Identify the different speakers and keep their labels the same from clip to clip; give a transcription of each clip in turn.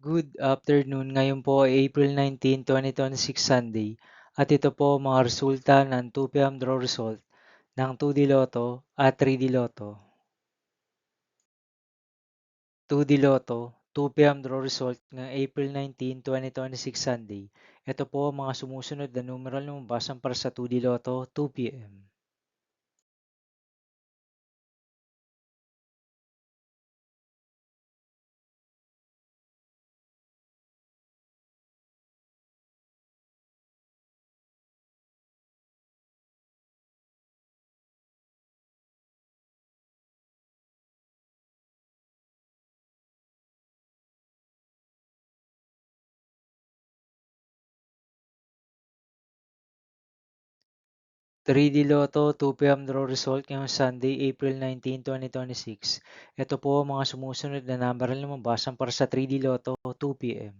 Speaker 1: Good afternoon. Ngayon po ay April 19, 2026 Sunday at ito po ang mga resulta ng 2 p.m. draw result ng 2D Lotto at 3D Lotto. 2D Lotto, 2 p.m. draw result ng April 19, 2026 Sunday. Ito po ang mga sumusunod na numeral na mabasan para sa 2D Lotto 2 p.m. 3D Lotto 2 p.m. draw result ngayong Sunday, April 19, 2026. Ito po ang mga sumusunod na numeral na mabasan para sa 3D Lotto 2 p.m.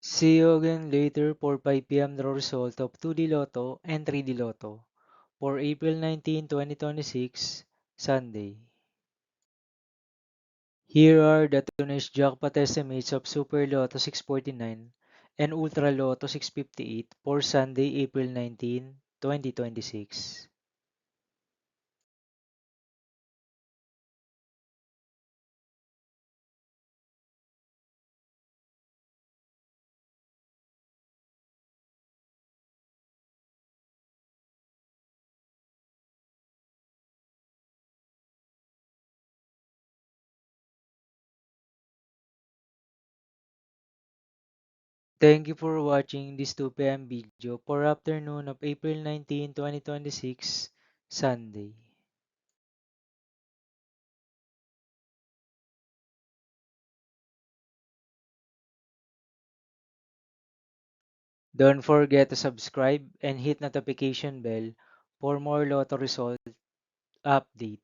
Speaker 1: See you again later for 5 p.m. draw result of 2D Lotto and 3D Lotto for April 19, 2026, Sunday. Here are the today's jackpot estimates of Super Lotto 649 and Ultra Lotto 658 for Sunday, April 19, 2026. Thank you for watching this 2 p.m. video for afternoon of April 19, 2026, Sunday. Don't forget to subscribe and hit notification bell for more Lotto result update.